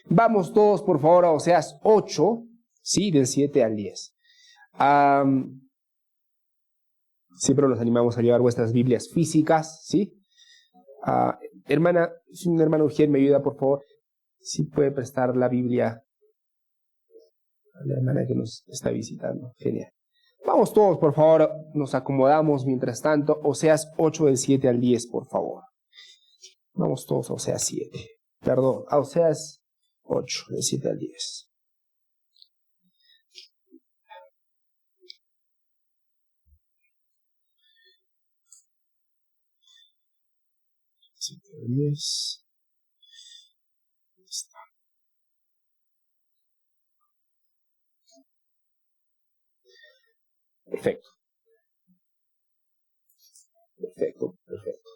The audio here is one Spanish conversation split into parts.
Vamos todos, por favor, a Oseas 8, ¿sí? Del 7 al 10. Siempre nos animamos a llevar vuestras Biblias físicas, ¿sí? Hermana, si un hermano Ujiel me ayuda, por favor, si puede prestar la Biblia a la hermana que nos está visitando. Genial. Vamos todos, por favor, nos acomodamos mientras tanto. Oseas 8 del 7 al 10, por favor. Vamos todos a Oseas 7. Perdón, a Oseas 8 del 7 al 10. Está. Perfecto. Perfecto, perfecto.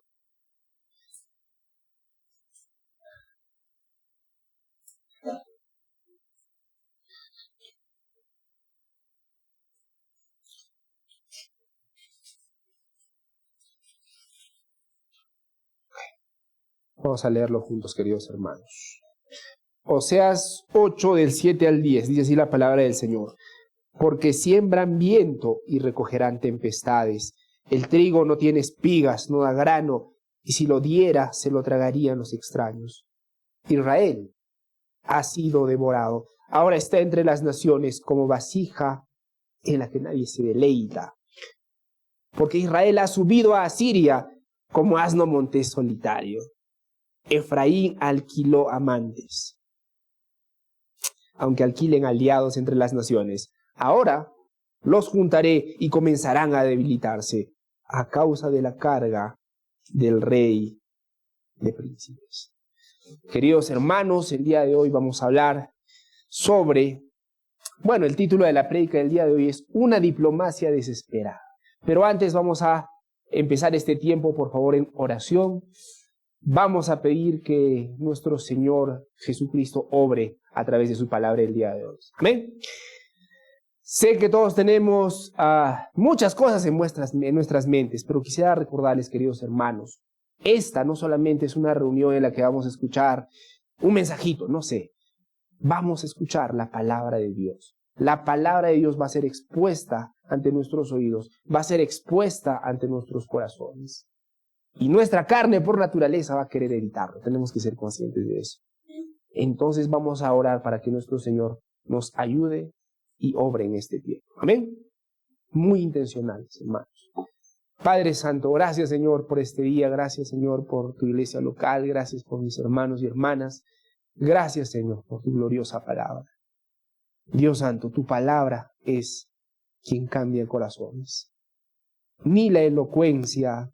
Vamos a leerlo juntos, queridos hermanos. Oseas 8 del 7 al 10, dice así la palabra del Señor. Porque siembran viento y recogerán tempestades. El trigo no tiene espigas, no da grano, y si lo diera, se lo tragarían los extraños. Israel ha sido devorado. Ahora está entre las naciones como vasija en la que nadie se deleita. Porque Israel ha subido a Asiria como asno montés solitario. Efraín alquiló amantes, aunque alquilen aliados entre las naciones. Ahora los juntaré y comenzarán a debilitarse a causa de la carga del rey de príncipes. Queridos hermanos, el día de hoy vamos a hablar sobre, el título de la prédica del día de hoy es Una diplomacia desesperada. Pero antes vamos a empezar este tiempo, por favor, en oración. Vamos a pedir que nuestro Señor Jesucristo obre a través de su palabra el día de hoy. Amén. Sé que todos tenemos muchas cosas en nuestras mentes, pero quisiera recordarles, queridos hermanos, esta no solamente es una reunión en la que vamos a escuchar un mensajito, no sé. Vamos a escuchar la palabra de Dios. La palabra de Dios va a ser expuesta ante nuestros oídos, va a ser expuesta ante nuestros corazones. Y nuestra carne por naturaleza va a querer evitarlo. Tenemos que ser conscientes de eso. Entonces vamos a orar para que nuestro Señor nos ayude y obre en este tiempo. Amén. Muy intencionales, hermanos. Padre Santo, gracias, Señor, por este día. Gracias, Señor, por tu iglesia local. Gracias por mis hermanos y hermanas. Gracias, Señor, por tu gloriosa palabra. Dios Santo, tu palabra es quien cambia corazones. Ni la elocuencia,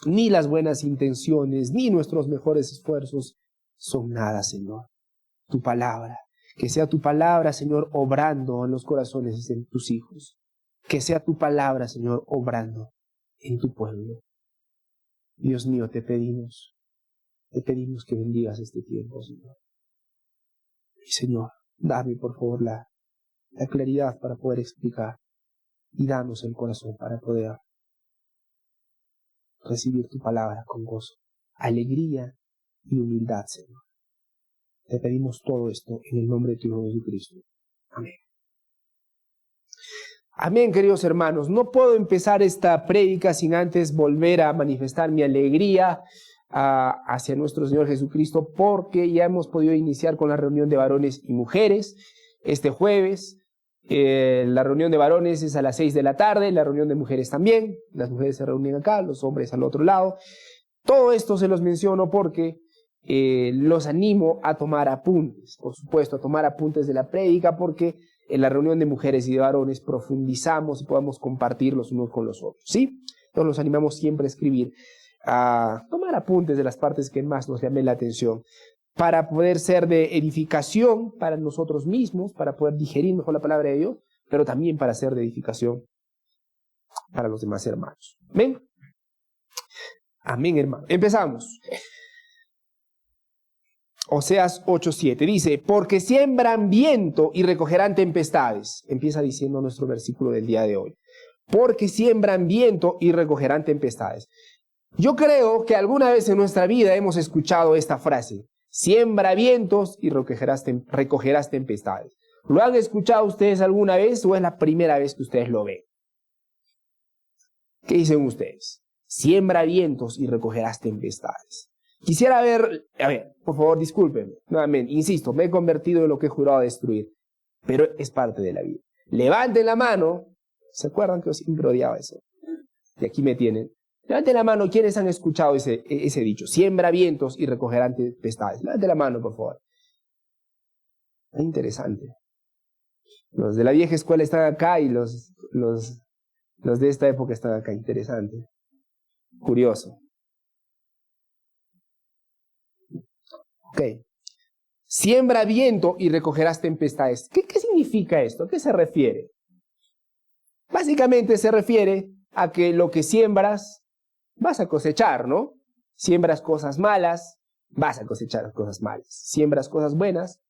ni las buenas intenciones, ni nuestros mejores esfuerzos son nada, Señor. Tu palabra. Que sea tu palabra, Señor, obrando en los corazones de tus hijos. Que sea tu palabra, Señor, obrando en tu pueblo. Dios mío, te pedimos que bendigas este tiempo, Señor. Y Señor, dame por favor la claridad para poder explicar y danos el corazón para poder recibir tu palabra con gozo, alegría y humildad, Señor. Te pedimos todo esto en el nombre de tu Hijo Jesucristo. Amén. Amén, queridos hermanos. No puedo empezar esta prédica sin antes volver a manifestar mi alegría hacia nuestro Señor Jesucristo, porque ya hemos podido iniciar con la reunión de varones y mujeres este jueves. La reunión de varones es a las 6 de la tarde, la reunión de mujeres también. Las mujeres se reúnen acá, los hombres al otro lado. Todo esto se los menciono porque los animo a tomar apuntes, por supuesto, a tomar apuntes de la prédica, porque en la reunión de mujeres y de varones profundizamos y podemos compartir los unos con los otros, ¿sí? Entonces los animamos siempre a escribir, a tomar apuntes de las partes que más nos llamen la atención, para poder ser de edificación para nosotros mismos, para poder digerir mejor la palabra de Dios, pero también para ser de edificación para los demás hermanos. ¿Amén? Amén, hermano. Empezamos. Oseas 8:7 dice, porque siembran viento y recogerán tempestades. Empieza diciendo nuestro versículo del día de hoy. Porque siembran viento y recogerán tempestades. Yo creo que alguna vez en nuestra vida hemos escuchado esta frase. Siembra vientos y recogerás tempestades. ¿Lo han escuchado ustedes alguna vez o es la primera vez que ustedes lo ven? ¿Qué dicen ustedes? Siembra vientos y recogerás tempestades. Quisiera ver, por favor, discúlpenme, nuevamente, insisto, me he convertido en lo que he jurado destruir, pero es parte de la vida. Levanten la mano, ¿se acuerdan que yo siempre odiaba eso? Y aquí me tienen. Levanten la mano, ¿quiénes han escuchado ese dicho? Siembra vientos y recogerán tempestades. Levanten la mano, por favor. Es interesante. Los de la vieja escuela están acá y los de esta época están acá. Interesante. Curioso. Ok. Siembra viento y recogerás tempestades. ¿Qué significa esto? ¿A qué se refiere? Básicamente se refiere a que lo que siembras vas a cosechar, ¿no? Siembras cosas malas, vas a cosechar cosas malas. Siembras cosas buenas,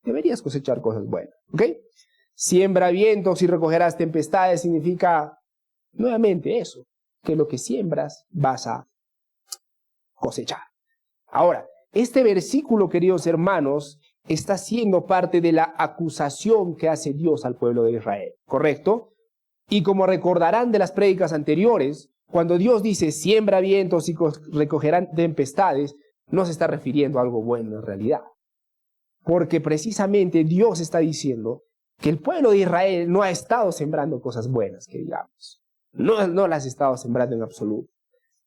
deberías cosechar cosas buenas, ¿ok? Siembra vientos y recogerás tempestades significa nuevamente eso, que lo que siembras vas a cosechar. Ahora, este versículo, queridos hermanos, está siendo parte de la acusación que hace Dios al pueblo de Israel, ¿correcto? Y como recordarán de las prédicas anteriores, cuando Dios dice siembra vientos y recogerán tempestades, no se está refiriendo a algo bueno en realidad. Porque precisamente Dios está diciendo que el pueblo de Israel no ha estado sembrando cosas buenas, que digamos. No las ha estado sembrando en absoluto.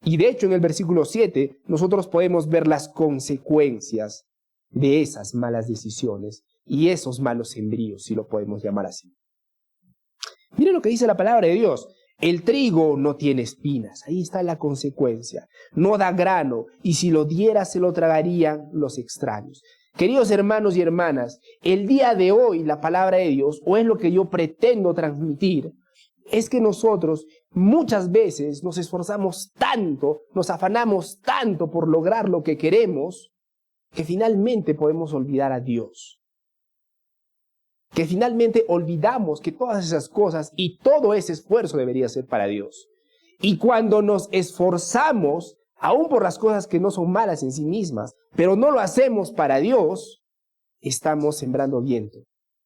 Y de hecho en el versículo 7 nosotros podemos ver las consecuencias de esas malas decisiones y esos malos sembríos, si lo podemos llamar así. Miren lo que dice la palabra de Dios. El trigo no tiene espinas, ahí está la consecuencia. No da grano, y si lo diera se lo tragarían los extraños. Queridos hermanos y hermanas, el día de hoy la palabra de Dios, o es lo que yo pretendo transmitir, es que nosotros muchas veces nos esforzamos tanto, nos afanamos tanto por lograr lo que queremos, que finalmente podemos olvidar a Dios. Que finalmente olvidamos que todas esas cosas y todo ese esfuerzo debería ser para Dios. Y cuando nos esforzamos, aún por las cosas que no son malas en sí mismas, pero no lo hacemos para Dios, estamos sembrando viento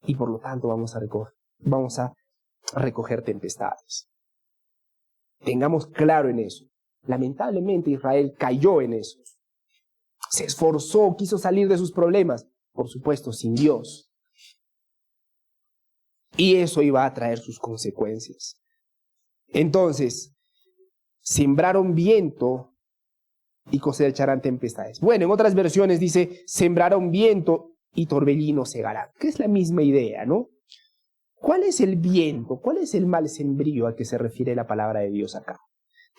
y por lo tanto vamos a recoger tempestades. Tengamos claro en eso. Lamentablemente Israel cayó en eso. Se esforzó, quiso salir de sus problemas, por supuesto sin Dios. Y eso iba a traer sus consecuencias. Entonces, sembraron viento y cosecharán tempestades. Bueno, en otras versiones dice, sembraron viento y torbellino segarán, que es la misma idea, ¿no? ¿Cuál es el viento? ¿Cuál es el mal sembrío al que se refiere la palabra de Dios acá?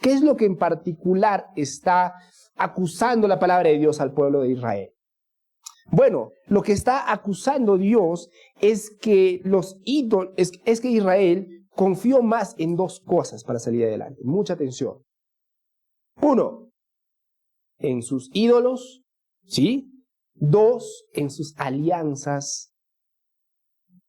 ¿Qué es lo que en particular está acusando la palabra de Dios al pueblo de Israel? Bueno, lo que está acusando Dios es que es que Israel confió más en dos cosas para salir adelante. Mucha atención. Uno, en sus ídolos, ¿sí? Dos, en sus alianzas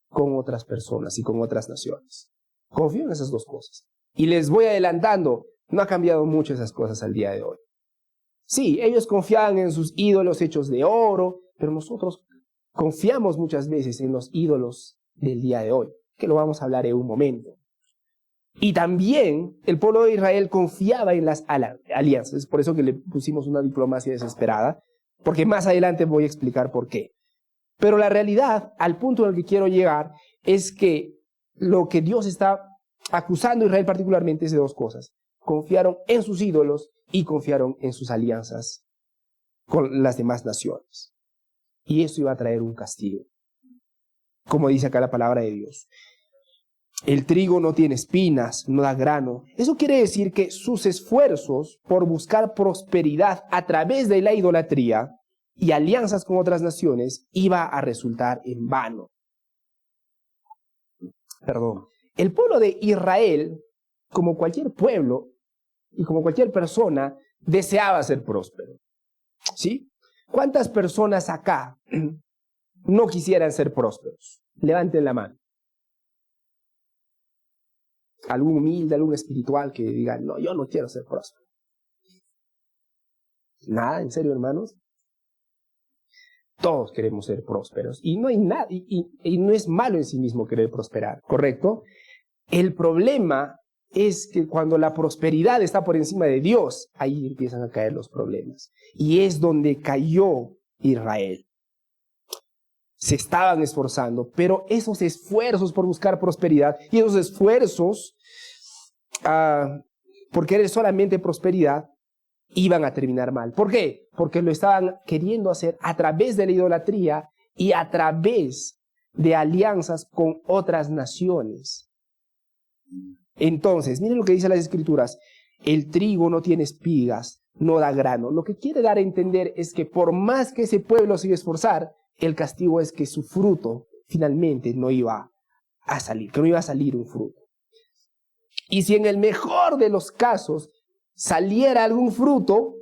con otras personas y con otras naciones. Confío en esas dos cosas. Y les voy adelantando, no ha cambiado mucho esas cosas al día de hoy. Sí, ellos confiaban en sus ídolos hechos de oro, pero nosotros confiamos muchas veces en los ídolos del día de hoy, que lo vamos a hablar en un momento. Y también el pueblo de Israel confiaba en las alianzas, por eso que le pusimos una diplomacia desesperada, porque más adelante voy a explicar por qué. Pero la realidad, al punto en el que quiero llegar, es que lo que Dios está acusando a Israel particularmente es de dos cosas. Confiaron en sus ídolos y confiaron en sus alianzas con las demás naciones. Y eso iba a traer un castigo. Como dice acá la palabra de Dios. El trigo no tiene espinas, no da grano. Eso quiere decir que sus esfuerzos por buscar prosperidad a través de la idolatría y alianzas con otras naciones iba a resultar en vano. El pueblo de Israel, como cualquier pueblo y como cualquier persona, deseaba ser próspero. ¿Sí? ¿Cuántas personas acá no quisieran ser prósperos? Levanten la mano. Algún humilde, algún espiritual que diga, no, yo no quiero ser próspero. Nada, ¿en serio, hermanos? Todos queremos ser prósperos y no hay nada, y no es malo en sí mismo querer prosperar, ¿correcto? El problema es que cuando la prosperidad está por encima de Dios, ahí empiezan a caer los problemas. Y es donde cayó Israel. Se estaban esforzando, pero esos esfuerzos por buscar prosperidad y esos esfuerzos por querer solamente prosperidad iban a terminar mal. ¿Por qué? Porque lo estaban queriendo hacer a través de la idolatría y a través de alianzas con otras naciones. Entonces, miren lo que dicen las Escrituras. El trigo no tiene espigas, no da grano. Lo que quiere dar a entender es que por más que ese pueblo se iba a esforzar, el castigo es que su fruto finalmente no iba a salir, que no iba a salir un fruto. Y si en el mejor de los casos saliera algún fruto,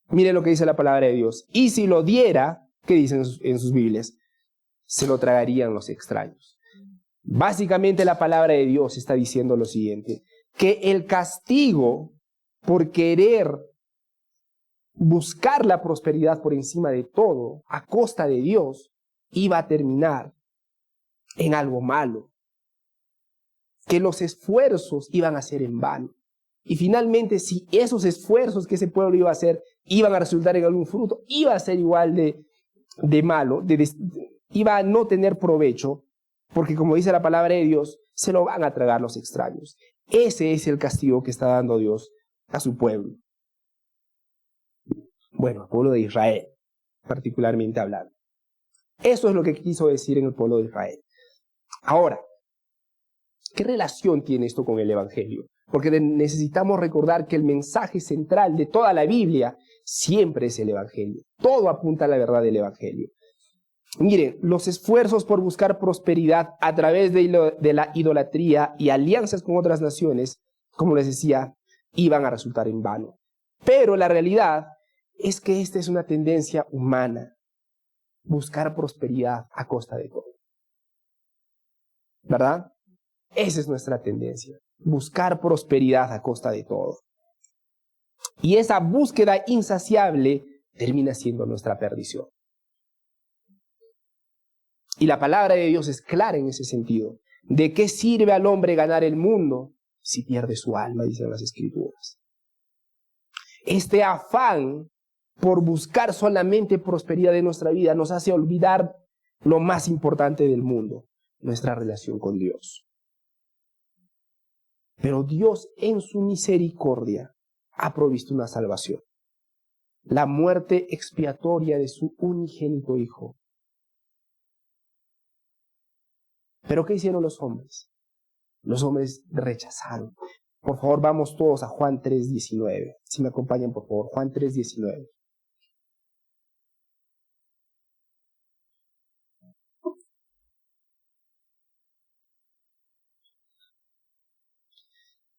miren lo que dice la palabra de Dios. Y si lo diera, ¿qué dicen en sus Biblias? Se lo tragarían los extraños. Básicamente la palabra de Dios está diciendo lo siguiente, que el castigo por querer buscar la prosperidad por encima de todo, a costa de Dios, iba a terminar en algo malo. Que los esfuerzos iban a ser en vano. Y finalmente, si esos esfuerzos que ese pueblo iba a hacer iban a resultar en algún fruto, iba a ser igual de malo, iba a no tener provecho, porque como dice la palabra de Dios, se lo van a tragar los extraños. Ese es el castigo que está dando Dios a su pueblo. Bueno, al pueblo de Israel, particularmente hablando. Eso es lo que quiso decir en el pueblo de Israel. Ahora, ¿qué relación tiene esto con el Evangelio? Porque necesitamos recordar que el mensaje central de toda la Biblia siempre es el Evangelio. Todo apunta a la verdad del Evangelio. Miren, los esfuerzos por buscar prosperidad a través de la idolatría y alianzas con otras naciones, como les decía, iban a resultar en vano. Pero la realidad es que esta es una tendencia humana, buscar prosperidad a costa de todo. ¿Verdad? Esa es nuestra tendencia, buscar prosperidad a costa de todo. Y esa búsqueda insaciable termina siendo nuestra perdición. Y la palabra de Dios es clara en ese sentido. ¿De qué sirve al hombre ganar el mundo si pierde su alma?, dicen las Escrituras. Este afán por buscar solamente prosperidad en nuestra vida nos hace olvidar lo más importante del mundo, nuestra relación con Dios. Pero Dios en su misericordia ha provisto una salvación. La muerte expiatoria de su unigénito Hijo. ¿Pero qué hicieron los hombres? Los hombres rechazaron. Por favor, vamos todos a Juan 3:19. Si me acompañan, por favor, Juan 3:19.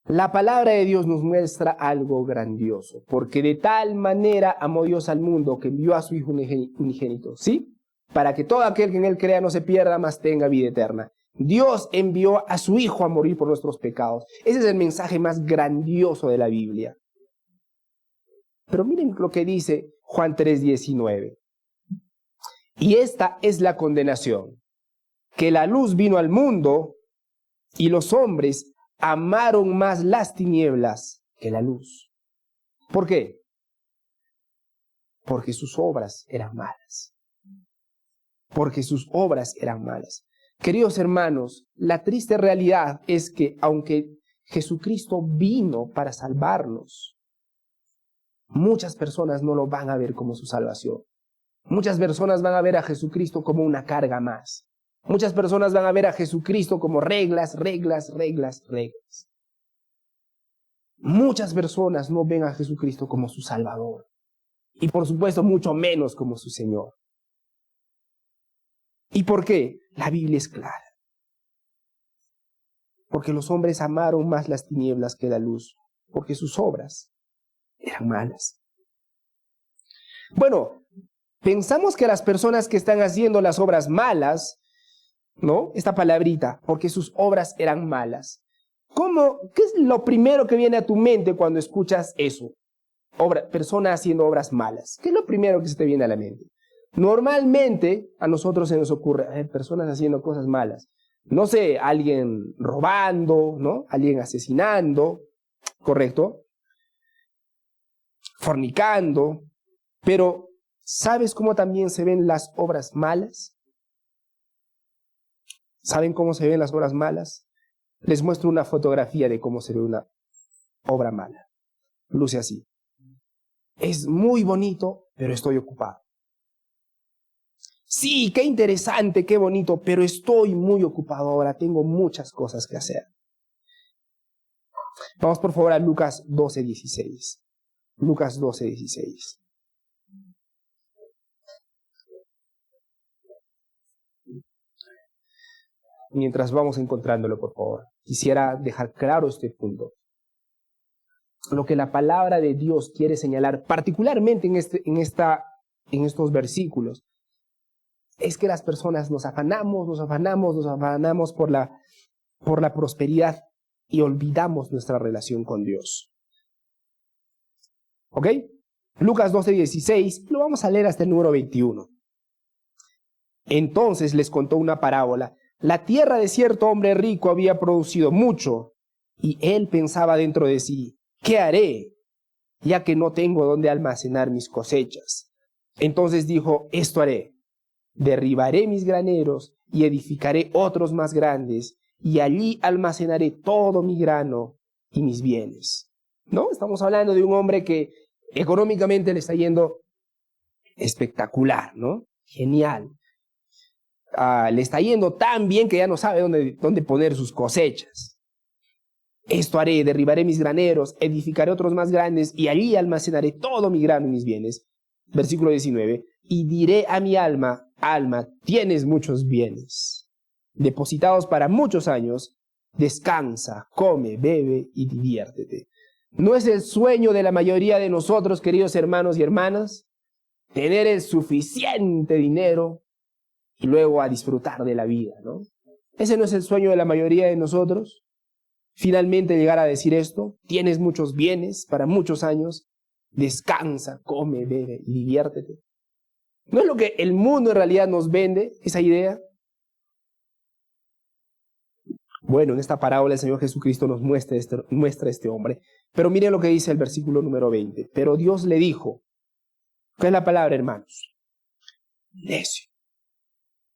La palabra de Dios nos muestra algo grandioso, porque de tal manera amó Dios al mundo que envió a su Hijo unigénito, ¿sí? Para que todo aquel que en él crea no se pierda, mas tenga vida eterna. Dios envió a su Hijo a morir por nuestros pecados. Ese es el mensaje más grandioso de la Biblia. Pero miren lo que dice Juan 3:19. Y esta es la condenación, que la luz vino al mundo y los hombres amaron más las tinieblas que la luz. ¿Por qué? Porque sus obras eran malas. Porque sus obras eran malas. Queridos hermanos, la triste realidad es que aunque Jesucristo vino para salvarnos, muchas personas no lo van a ver como su salvación. Muchas personas van a ver a Jesucristo como una carga más. Muchas personas van a ver a Jesucristo como reglas. Muchas personas no ven a Jesucristo como su Salvador. Y por supuesto, mucho menos como su Señor. ¿Y por qué? La Biblia es clara. Porque los hombres amaron más las tinieblas que la luz, porque sus obras eran malas. Bueno, pensamos que las personas que están haciendo las obras malas, ¿no? Esta palabrita, porque sus obras eran malas. ¿Qué es lo primero que viene a tu mente cuando escuchas eso? personas haciendo obras malas. ¿Qué es lo primero que se te viene a la mente? Normalmente a nosotros se nos ocurre personas haciendo cosas malas. No sé, alguien robando, ¿no? Alguien asesinando, ¿correcto? Fornicando. Pero, ¿sabes cómo también se ven las obras malas? ¿Saben cómo se ven las obras malas? Les muestro una fotografía de cómo se ve una obra mala. Luce así. Es muy bonito, pero estoy ocupado. Sí, qué interesante, qué bonito, pero estoy muy ocupado ahora, tengo muchas cosas que hacer. Vamos por favor a Lucas 12:16. Lucas 12:16. Mientras vamos encontrándolo, por favor, quisiera dejar claro este punto. Lo que la palabra de Dios quiere señalar, particularmente en estos versículos, es que las personas nos afanamos por la prosperidad y olvidamos nuestra relación con Dios. ¿Ok? Lucas 12:16, lo vamos a leer hasta el número 21. Entonces les contó una parábola. La tierra de cierto hombre rico había producido mucho, y él pensaba dentro de sí, ¿qué haré? Ya que no tengo dónde almacenar mis cosechas. Entonces dijo, esto haré. Derribaré mis graneros y edificaré otros más grandes, y allí almacenaré todo mi grano y mis bienes. ¿No? Estamos hablando de un hombre que económicamente le está yendo espectacular, ¿no? Genial. Le está yendo tan bien que ya no sabe dónde poner sus cosechas. Esto haré, derribaré mis graneros, edificaré otros más grandes, y allí almacenaré todo mi grano y mis bienes. Versículo 19. Y diré a mi alma, alma, tienes muchos bienes, depositados para muchos años, descansa, come, bebe y diviértete. ¿No es el sueño de la mayoría de nosotros, queridos hermanos y hermanas, tener el suficiente dinero y luego a disfrutar de la vida, ¿no? ¿Ese no es el sueño de la mayoría de nosotros? Finalmente llegar a decir esto, tienes muchos bienes para muchos años, descansa, come, bebe y diviértete. ¿No es lo que el mundo en realidad nos vende, esa idea? Bueno, en esta parábola el Señor Jesucristo nos muestra este hombre. Pero miren lo que dice el versículo número 20. Pero Dios le dijo, ¿qué es la palabra, hermanos? Necio.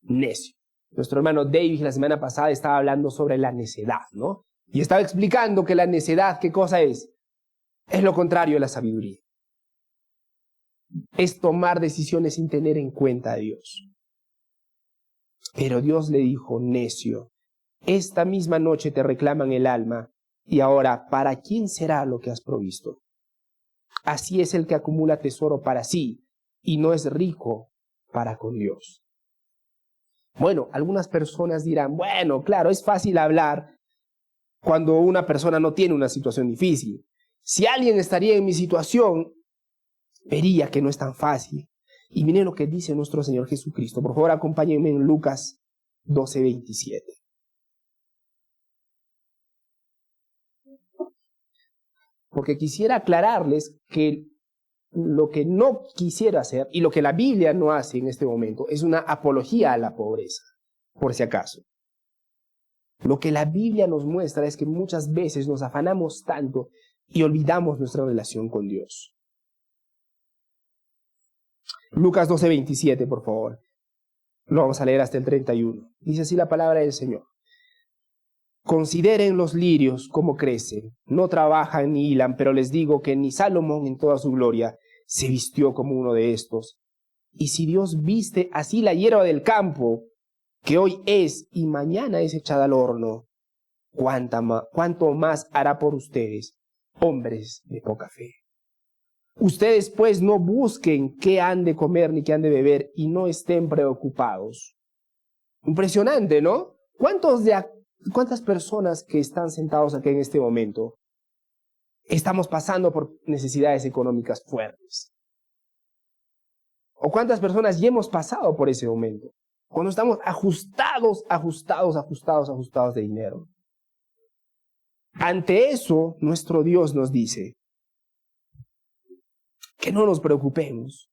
Necio. Nuestro hermano David la semana pasada estaba hablando sobre la necedad, ¿no? Y estaba explicando que la necedad, ¿qué cosa es? Es lo contrario de la sabiduría. Es tomar decisiones sin tener en cuenta a Dios. Pero Dios le dijo, necio, esta misma noche te reclaman el alma, y ahora, ¿para quién será lo que has provisto? Así es el que acumula tesoro para sí, y no es rico para con Dios. Bueno, algunas personas dirán, bueno, claro, es fácil hablar cuando una persona no tiene una situación difícil. Si alguien estaría en mi situación, vería que no es tan fácil. Y miren lo que dice nuestro Señor Jesucristo. Por favor, acompáñenme en Lucas 12:27. Porque quisiera aclararles que lo que no quisiera hacer y lo que la Biblia no hace en este momento es una apología a la pobreza, por si acaso. Lo que la Biblia nos muestra es que muchas veces nos afanamos tanto y olvidamos nuestra relación con Dios. Lucas 12:27, por favor. Lo vamos a leer hasta el 31. Dice así la palabra del Señor. Consideren los lirios cómo crecen, no trabajan ni hilan, pero les digo que ni Salomón en toda su gloria se vistió como uno de estos. Y si Dios viste así la hierba del campo, que hoy es y mañana es echada al horno, ¿cuánto más hará por ustedes, hombres de poca fe? Ustedes pues no busquen qué han de comer ni qué han de beber y no estén preocupados. Impresionante, ¿no? ¿Cuántas personas que están sentados aquí en este momento estamos pasando por necesidades económicas fuertes? ¿O cuántas personas ya hemos pasado por ese momento? Cuando estamos ajustados de dinero. Ante eso, nuestro Dios nos dice, que no nos preocupemos.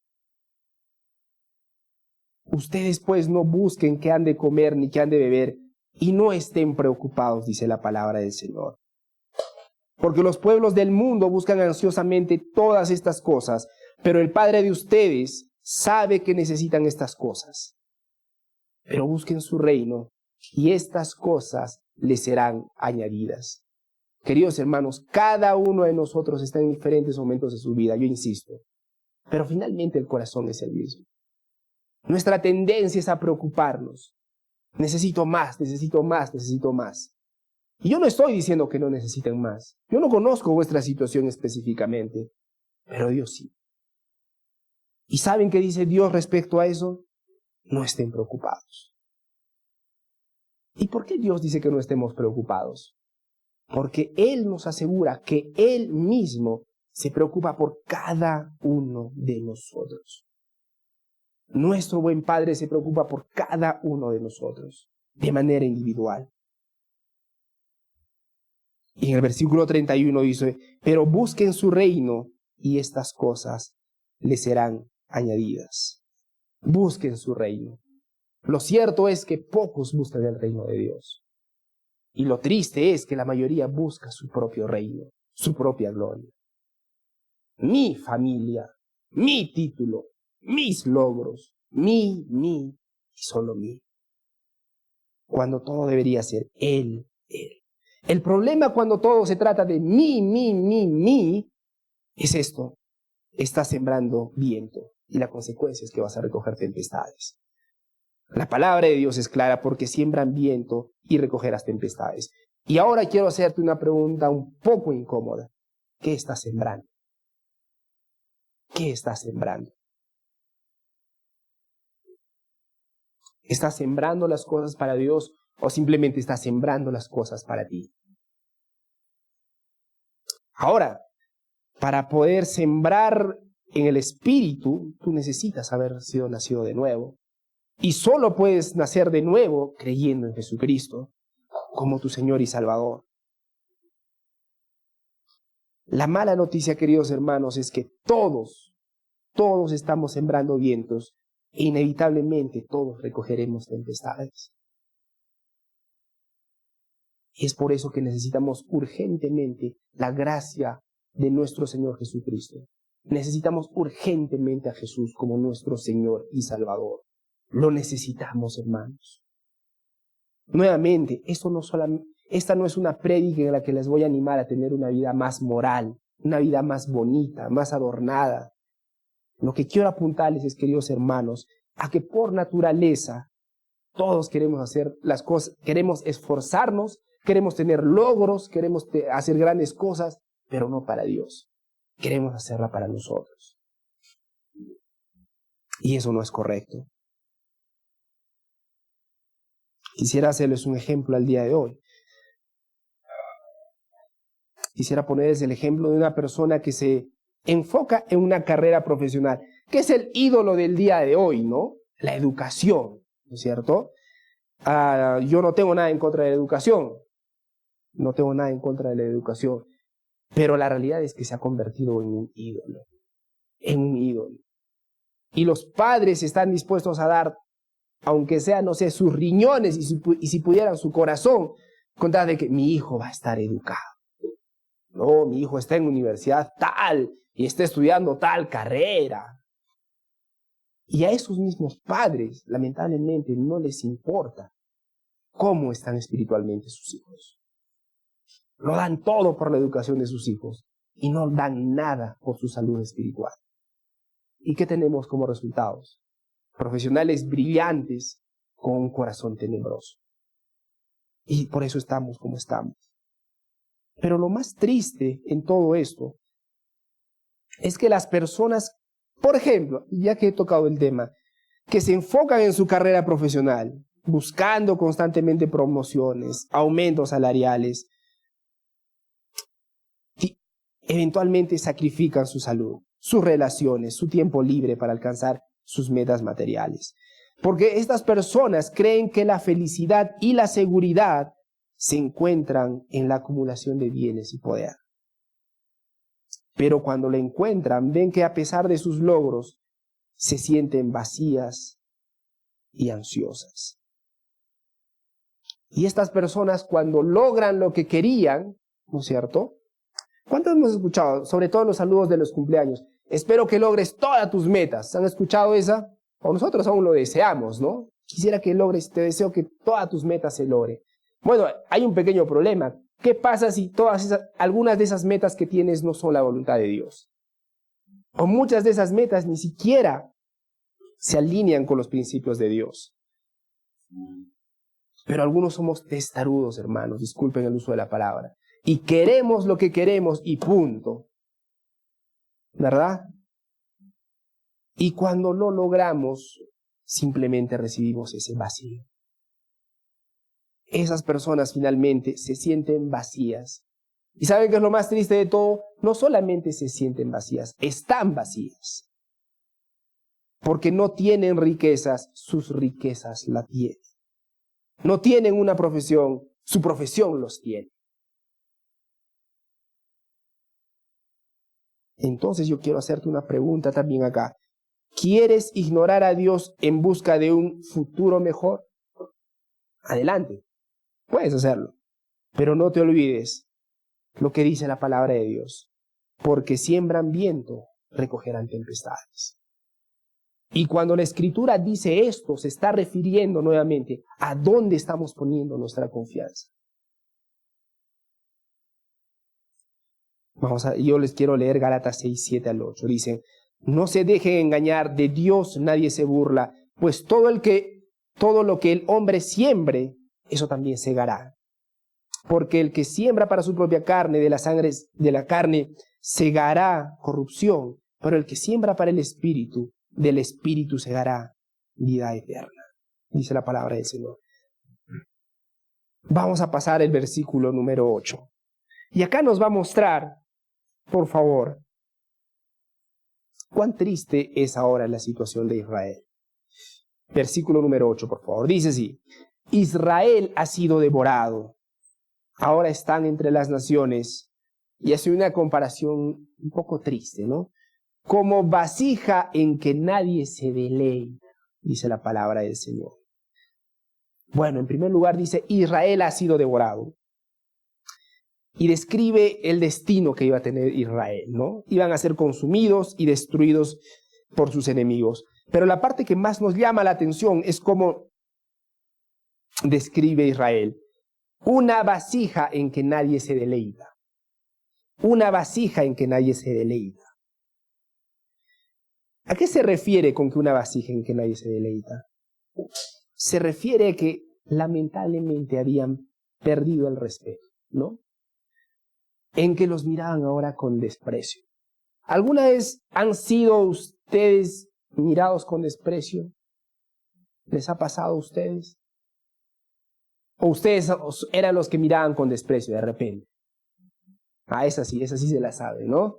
Ustedes pues no busquen qué han de comer ni qué han de beber, y no estén preocupados, dice la palabra del Señor. Porque los pueblos del mundo buscan ansiosamente todas estas cosas, pero el Padre de ustedes sabe que necesitan estas cosas. Pero busquen su reino, y estas cosas les serán añadidas. Queridos hermanos, cada uno de nosotros está en diferentes momentos de su vida, yo insisto, pero finalmente el corazón es el mismo. Nuestra tendencia es a preocuparnos. Necesito más, necesito más, necesito más. Y yo no estoy diciendo que no necesiten más. Yo no conozco vuestra situación específicamente, pero Dios sí. ¿Y saben qué dice Dios respecto a eso? No estén preocupados. ¿Y por qué Dios dice que no estemos preocupados? Porque Él nos asegura que Él mismo se preocupa por cada uno de nosotros. Nuestro buen Padre se preocupa por cada uno de nosotros, de manera individual. Y en el versículo 31 dice, pero busquen su reino y estas cosas les serán añadidas. Busquen su reino. Lo cierto es que pocos buscan el reino de Dios. Y lo triste es que la mayoría busca su propio reino, su propia gloria. Mi familia, mi título, mis logros, mi, y solo mí. Cuando todo debería ser Él. El problema cuando todo se trata de mí, es esto. Estás sembrando viento y la consecuencia es que vas a recoger tempestades. La palabra de Dios es clara porque siembran viento y recogerás tempestades. Y ahora quiero hacerte una pregunta un poco incómoda. ¿Qué estás sembrando? ¿Qué estás sembrando? ¿Estás sembrando las cosas para Dios o simplemente estás sembrando las cosas para ti? Ahora, para poder sembrar en el Espíritu, tú necesitas haber sido nacido de nuevo. Y solo puedes nacer de nuevo creyendo en Jesucristo como tu Señor y Salvador. La mala noticia, queridos hermanos, es que todos estamos sembrando vientos e inevitablemente todos recogeremos tempestades. Y es por eso que necesitamos urgentemente la gracia de nuestro Señor Jesucristo. Necesitamos urgentemente a Jesús como nuestro Señor y Salvador. Lo necesitamos, hermanos. Nuevamente, esta no es una prédica en la que les voy a animar a tener una vida más moral, una vida más bonita, más adornada. Lo que quiero apuntarles es, queridos hermanos, a que por naturaleza todos queremos hacer las cosas, queremos esforzarnos, queremos tener logros, queremos hacer grandes cosas, pero no para Dios. Queremos hacerla para nosotros. Y eso no es correcto. Quisiera hacerles un ejemplo al día de hoy. Quisiera ponerles el ejemplo de una persona que se enfoca en una carrera profesional, que es el ídolo del día de hoy, ¿no? La educación, ¿no es cierto? Yo no tengo nada en contra de la educación. No tengo nada en contra de la educación. Pero la realidad es que se ha convertido en un ídolo. En un ídolo. Y los padres están dispuestos a dar, aunque sea, no sé, sus riñones y si pudieran su corazón, con tal de que mi hijo va a estar educado. No, mi hijo está en universidad tal y está estudiando tal carrera. Y a esos mismos padres, lamentablemente, no les importa cómo están espiritualmente sus hijos. Lo dan todo por la educación de sus hijos y no dan nada por su salud espiritual. ¿Y qué tenemos como resultados? Profesionales brillantes con un corazón tenebroso. Y por eso estamos como estamos. Pero lo más triste en todo esto es que las personas, por ejemplo, ya que he tocado el tema, que se enfocan en su carrera profesional, buscando constantemente promociones, aumentos salariales, eventualmente sacrifican su salud, sus relaciones, su tiempo libre para alcanzar sus metas materiales. Porque estas personas creen que la felicidad y la seguridad se encuentran en la acumulación de bienes y poder. Pero cuando la encuentran, ven que a pesar de sus logros, se sienten vacías y ansiosas. Y estas personas, cuando logran lo que querían, ¿no es cierto? ¿Cuántos hemos escuchado? Sobre todo en los saludos de los cumpleaños. Espero que logres todas tus metas. ¿Han escuchado esa? O nosotros aún lo deseamos, ¿no? Quisiera que logres, te deseo que todas tus metas se logren. Bueno, hay un pequeño problema. ¿Qué pasa si algunas de esas metas que tienes no son la voluntad de Dios? O muchas de esas metas ni siquiera se alinean con los principios de Dios. Pero algunos somos testarudos, hermanos, disculpen el uso de la palabra. Y queremos lo que queremos y punto. ¿Verdad? Y cuando lo logramos, simplemente recibimos ese vacío. Esas personas finalmente se sienten vacías. ¿Y saben qué es lo más triste de todo? No solamente se sienten vacías, están vacías. Porque no tienen riquezas, sus riquezas la tienen. No tienen una profesión, su profesión los tiene. Entonces yo quiero hacerte una pregunta también acá. ¿Quieres ignorar a Dios en busca de un futuro mejor? Adelante, puedes hacerlo. Pero no te olvides lo que dice la palabra de Dios. Porque siembran viento, recogerán tempestades. Y cuando la Escritura dice esto, se está refiriendo nuevamente a dónde estamos poniendo nuestra confianza. Yo les quiero leer Gálatas 6, 7 al 8. Dicen, no se dejen engañar, de Dios nadie se burla, pues todo lo que el hombre siembre, eso también segará. Porque el que siembra para su propia carne, de la carne, segará corrupción, pero el que siembra para el Espíritu, del Espíritu segará vida eterna. Dice la palabra del Señor. Vamos a pasar el versículo número 8. Y acá nos va a mostrar, por favor, cuán triste es ahora la situación de Israel. Versículo número 8, por favor. Dice así: Israel ha sido devorado. Ahora están entre las naciones. Y hace una comparación un poco triste, ¿no? Como vasija en que nadie se deleita, dice la palabra del Señor. Bueno, en primer lugar dice, Israel ha sido devorado. Y describe el destino que iba a tener Israel, ¿no? Iban a ser consumidos y destruidos por sus enemigos. Pero la parte que más nos llama la atención es cómo describe Israel. Una vasija en que nadie se deleita. Una vasija en que nadie se deleita. ¿A qué se refiere con que una vasija en que nadie se deleita? Se refiere a que lamentablemente habían perdido el respeto, ¿no? En que los miraban ahora con desprecio. ¿Alguna vez han sido ustedes mirados con desprecio? ¿Les ha pasado a ustedes? ¿O ustedes eran los que miraban con desprecio de repente? Ah, esa sí se la sabe, ¿no?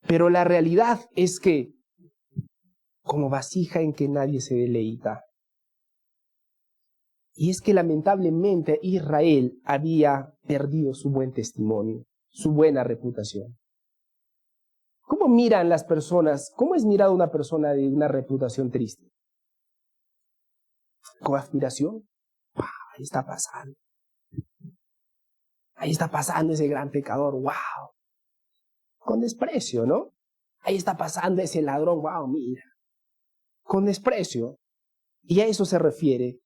Pero la realidad es que, como vasija en que nadie se deleita, y es que lamentablemente Israel había perdido su buen testimonio, su buena reputación. ¿Cómo miran las personas? ¿Cómo es mirada una persona de una reputación triste? ¿Con admiración? Ahí está pasando. Ahí está pasando ese gran pecador. ¡Wow! Con desprecio, ¿no? Ahí está pasando ese ladrón. ¡Wow! Mira. Con desprecio. Y a eso se refiere.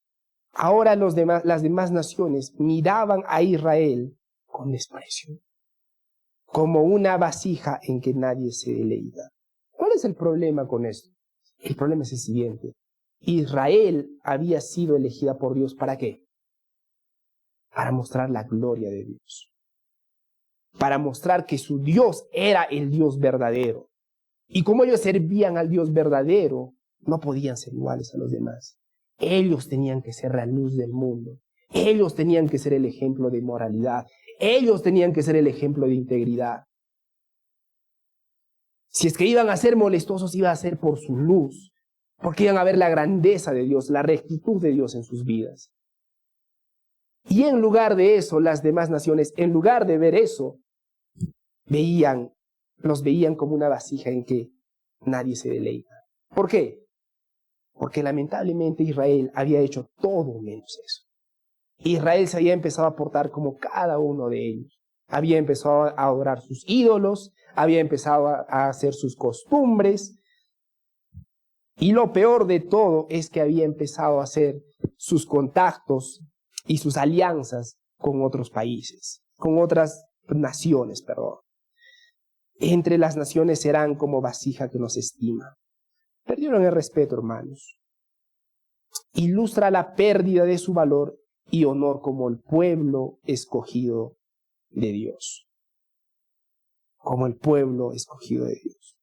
Ahora las demás naciones miraban a Israel con desprecio, como una vasija en que nadie se deleita. ¿Cuál es el problema con esto? El problema es el siguiente. Israel había sido elegida por Dios, ¿para qué? Para mostrar la gloria de Dios. Para mostrar que su Dios era el Dios verdadero. Y como ellos servían al Dios verdadero, no podían ser iguales a los demás. Ellos tenían que ser la luz del mundo. Ellos tenían que ser el ejemplo de moralidad. Ellos tenían que ser el ejemplo de integridad. Si es que iban a ser molestosos, iba a ser por su luz. Porque iban a ver la grandeza de Dios, la rectitud de Dios en sus vidas. Y en lugar de eso, las demás naciones, en lugar de ver eso, los veían como una vasija en que nadie se deleita. ¿Por qué? Porque lamentablemente Israel había hecho todo menos eso. Israel se había empezado a portar como cada uno de ellos. Había empezado a adorar sus ídolos, había empezado a hacer sus costumbres. Y lo peor de todo es que había empezado a hacer sus contactos y sus alianzas con otros países, con otras naciones, perdón. Entre las naciones serán como vasija que nos estima. Perdieron el respeto, hermanos. Ilustra la pérdida de su valor y honor como el pueblo escogido de Dios. Como el pueblo escogido de Dios.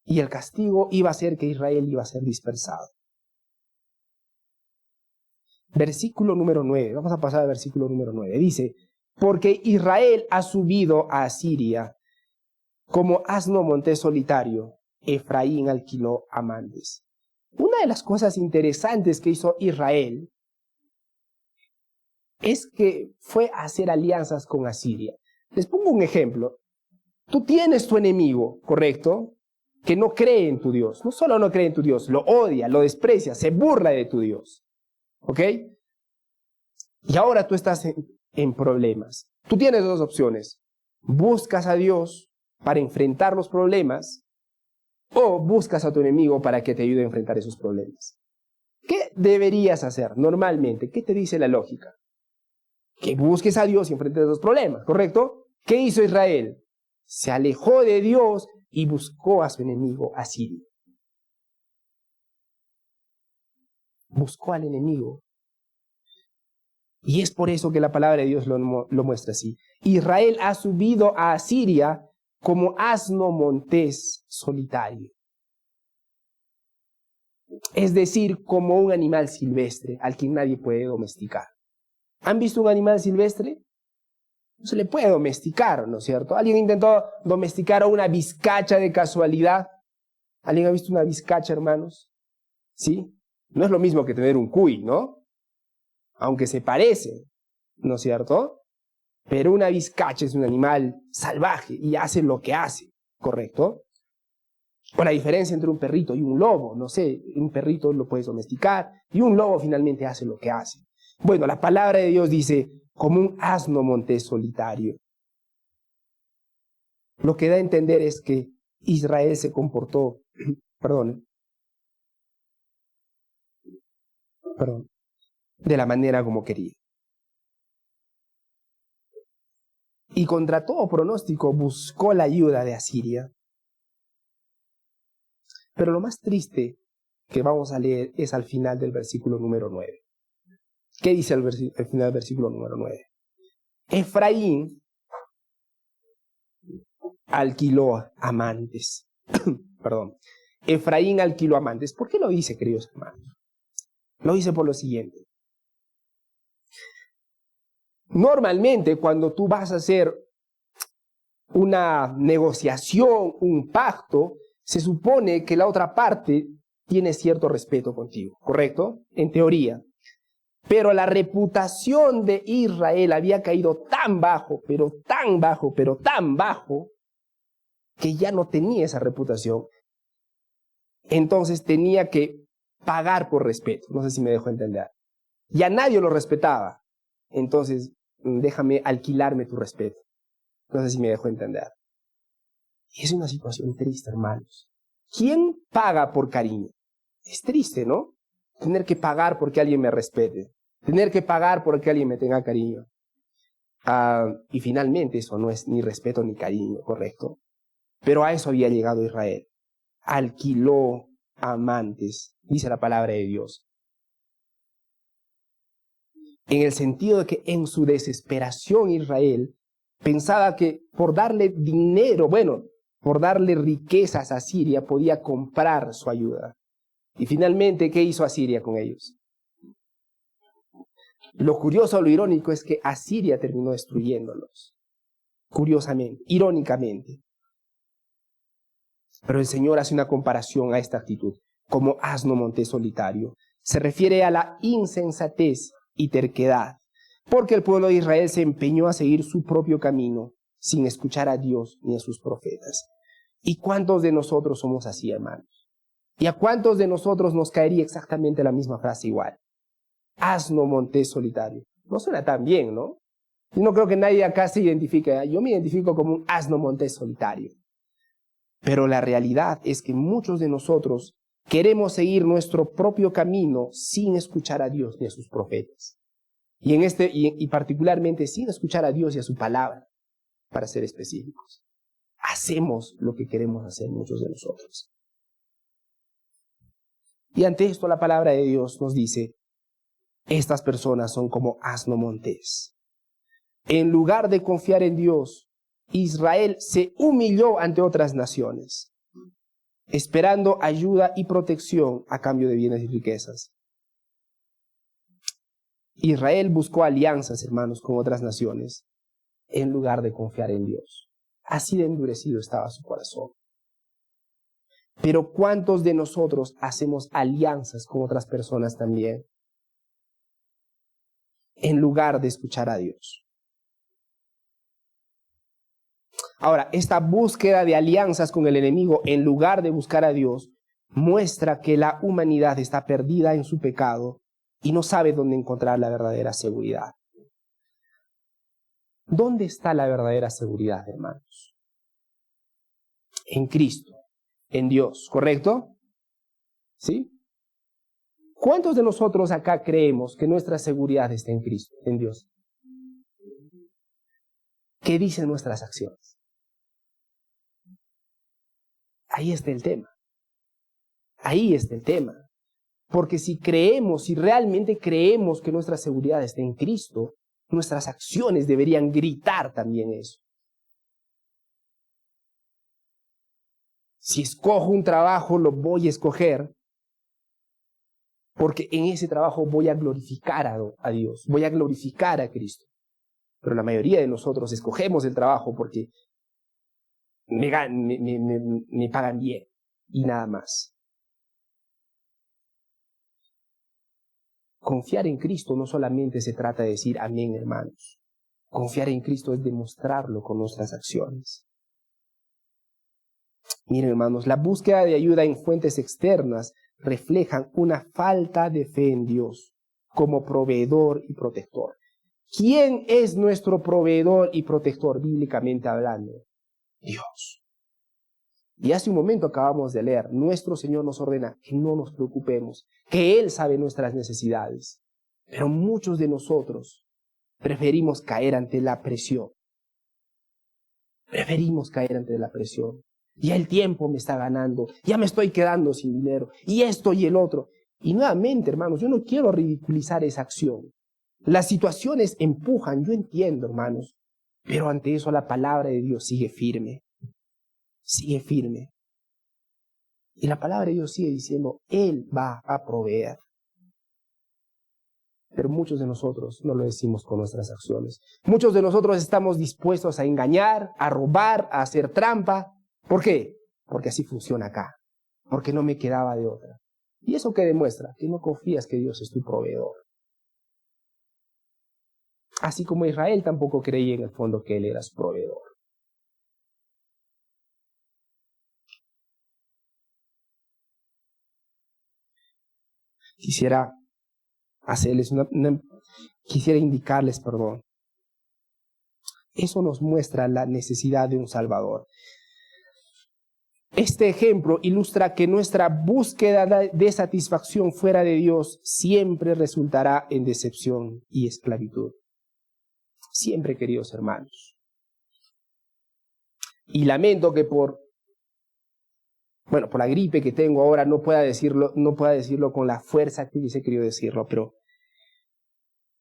Y el castigo iba a ser que Israel iba a ser dispersado. Versículo número 9. Vamos a pasar al versículo número 9. Dice, porque Israel ha subido a Asiria como asno montés solitario. Efraín alquiló amantes. Una de las cosas interesantes que hizo Israel es que fue a hacer alianzas con Asiria. Les pongo un ejemplo. Tú tienes tu enemigo, ¿correcto? Que no cree en tu Dios. No solo no cree en tu Dios, lo odia, lo desprecia, se burla de tu Dios. ¿Ok? Y ahora tú estás en problemas. Tú tienes dos opciones. Buscas a Dios para enfrentar los problemas o buscas a tu enemigo para que te ayude a enfrentar esos problemas. ¿Qué deberías hacer normalmente? ¿Qué te dice la lógica? Que busques a Dios y enfrentes esos problemas, ¿correcto? ¿Qué hizo Israel? Se alejó de Dios y buscó a su enemigo Asiria. Buscó al enemigo. Y es por eso que la palabra de Dios lo muestra así. Israel ha subido a Asiria como asno montés solitario. Es decir, como un animal silvestre al que nadie puede domesticar. ¿Han visto un animal silvestre? No se le puede domesticar, ¿no es cierto? ¿Alguien intentó domesticar a una vizcacha de casualidad? ¿Alguien ha visto una vizcacha, hermanos? ¿Sí? No es lo mismo que tener un cuy, ¿no? Aunque se parece, ¿no es cierto? Pero una vizcacha es un animal salvaje y hace lo que hace, ¿correcto? O la diferencia entre un perrito y un lobo, no sé, un perrito lo puedes domesticar y un lobo finalmente hace lo que hace. Bueno, la palabra de Dios dice, como un asno montés solitario. Lo que da a entender es que Israel se comportó, de la manera como quería. Y contra todo pronóstico buscó la ayuda de Asiria. Pero lo más triste que vamos a leer es al final del versículo número 9. ¿Qué dice el final del versículo número 9? Efraín alquiló amantes. Efraín alquiló amantes. ¿Por qué lo dice, queridos hermanos? Lo dice por lo siguiente. Normalmente, cuando tú vas a hacer una negociación, un pacto, se supone que la otra parte tiene cierto respeto contigo, ¿correcto? En teoría. Pero la reputación de Israel había caído tan bajo, pero tan bajo, pero tan bajo, que ya no tenía esa reputación. Entonces tenía que pagar por respeto. No sé si me dejo entender. Ya nadie lo respetaba. Entonces, déjame alquilarme tu respeto. No sé si me dejo entender. Y es una situación triste, hermanos. ¿Quién paga por cariño? Es triste, ¿no? Tener que pagar porque alguien me respete. Tener que pagar porque alguien me tenga cariño. Y finalmente eso no es ni respeto ni cariño, ¿correcto? Pero a eso había llegado Israel. Alquiló amantes, dice la palabra de Dios. En el sentido de que en su desesperación Israel pensaba que por darle dinero, por darle riquezas a Asiria podía comprar su ayuda. Y finalmente, ¿qué hizo Asiria con ellos? Lo curioso, lo irónico es que Asiria terminó destruyéndolos. Curiosamente, irónicamente. Pero el Señor hace una comparación a esta actitud, como asno montés solitario. Se refiere a la insensatez y terquedad, porque el pueblo de Israel se empeñó a seguir su propio camino, sin escuchar a Dios ni a sus profetas. ¿Y cuántos de nosotros somos así, hermanos? ¿Y a cuántos de nosotros nos caería exactamente la misma frase igual? Asno montés solitario. No suena tan bien, ¿no? Yo no creo que nadie acá se identifique. Yo me identifico como un asno montés solitario. Pero la realidad es que muchos de nosotros queremos seguir nuestro propio camino sin escuchar a Dios ni a sus profetas. Y particularmente sin escuchar a Dios y a su palabra, para ser específicos. Hacemos lo que queremos hacer muchos de nosotros. Y ante esto la palabra de Dios nos dice, estas personas son como asno montés. En lugar de confiar en Dios, Israel se humilló ante otras naciones, esperando ayuda y protección a cambio de bienes y riquezas. Israel buscó alianzas, hermanos, con otras naciones, en lugar de confiar en Dios. Así de endurecido estaba su corazón. Pero ¿cuántos de nosotros hacemos alianzas con otras personas también, en lugar de escuchar a Dios? Ahora, esta búsqueda de alianzas con el enemigo, en lugar de buscar a Dios, muestra que la humanidad está perdida en su pecado y no sabe dónde encontrar la verdadera seguridad. ¿Dónde está la verdadera seguridad, hermanos? En Cristo, en Dios, ¿correcto? ¿Sí? ¿Cuántos de nosotros acá creemos que nuestra seguridad está en Cristo, en Dios? ¿Qué dicen nuestras acciones? Ahí está el tema. Ahí está el tema. Porque si realmente creemos que nuestra seguridad está en Cristo, nuestras acciones deberían gritar también eso. Si escojo un trabajo, lo voy a escoger porque en ese trabajo voy a glorificar a Dios, voy a glorificar a Cristo. Pero la mayoría de nosotros escogemos el trabajo porque me pagan bien y nada más. Confiar en Cristo no solamente se trata de decir amén, hermanos. Confiar en Cristo es demostrarlo con nuestras acciones. Miren, hermanos, la búsqueda de ayuda en fuentes externas reflejan una falta de fe en Dios como proveedor y protector. ¿Quién es nuestro proveedor y protector bíblicamente hablando? Dios. Y hace un momento acabamos de leer, nuestro Señor nos ordena que no nos preocupemos, que Él sabe nuestras necesidades. Pero muchos de nosotros preferimos caer ante la presión. Preferimos caer ante la presión. Ya el tiempo me está ganando, ya me estoy quedando sin dinero, y esto y el otro. Y nuevamente, hermanos, yo no quiero ridiculizar esa acción. Las situaciones empujan, yo entiendo, hermanos, pero ante eso la palabra de Dios sigue firme. Sigue firme. Y la palabra de Dios sigue diciendo, Él va a proveer. Pero muchos de nosotros no lo decimos con nuestras acciones. Muchos de nosotros estamos dispuestos a engañar, a robar, a hacer trampa. ¿Por qué? Porque así funciona acá. Porque no me quedaba de otra. ¿Y eso qué demuestra? Que no confías que Dios es tu proveedor. Así como Israel tampoco creía en el fondo que Él era su proveedor. Quisiera indicarles, eso nos muestra la necesidad de un Salvador. Este ejemplo ilustra que nuestra búsqueda de satisfacción fuera de Dios siempre resultará en decepción y esclavitud. Siempre, queridos hermanos. Y lamento que por la gripe que tengo ahora no pueda decirlo con la fuerza que hubiese querido decirlo, pero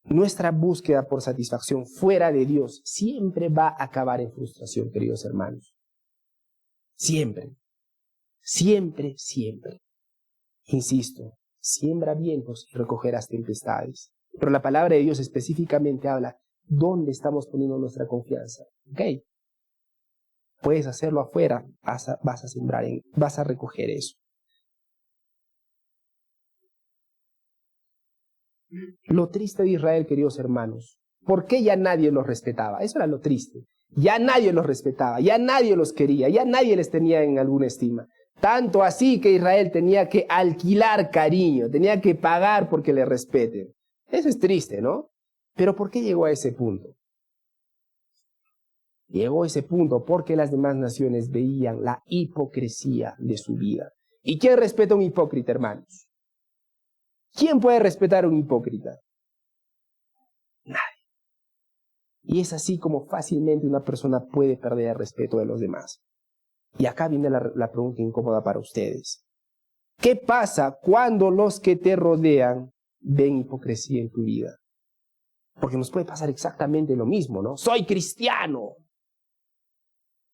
nuestra búsqueda por satisfacción fuera de Dios siempre va a acabar en frustración, queridos hermanos. Siempre. Siempre, siempre. Insisto, siembra vientos y recogerás tempestades. Pero la palabra de Dios específicamente habla dónde estamos poniendo nuestra confianza. ¿Ok? Puedes hacerlo afuera, vas a sembrar, vas a recoger eso. Lo triste de Israel, queridos hermanos, ¿por qué ya nadie los respetaba? Eso era lo triste. Ya nadie los respetaba, ya nadie los quería, ya nadie les tenía en alguna estima. Tanto así que Israel tenía que alquilar cariño, tenía que pagar porque le respeten. Eso es triste, ¿no? Pero ¿por qué llegó a ese punto? Llegó a ese punto porque las demás naciones veían la hipocresía de su vida. ¿Y quién respeta a un hipócrita, hermanos? ¿Quién puede respetar a un hipócrita? Nadie. Y es así como fácilmente una persona puede perder el respeto de los demás. Y acá viene la pregunta incómoda para ustedes. ¿Qué pasa cuando los que te rodean ven hipocresía en tu vida? Porque nos puede pasar exactamente lo mismo, ¿no? Soy cristiano.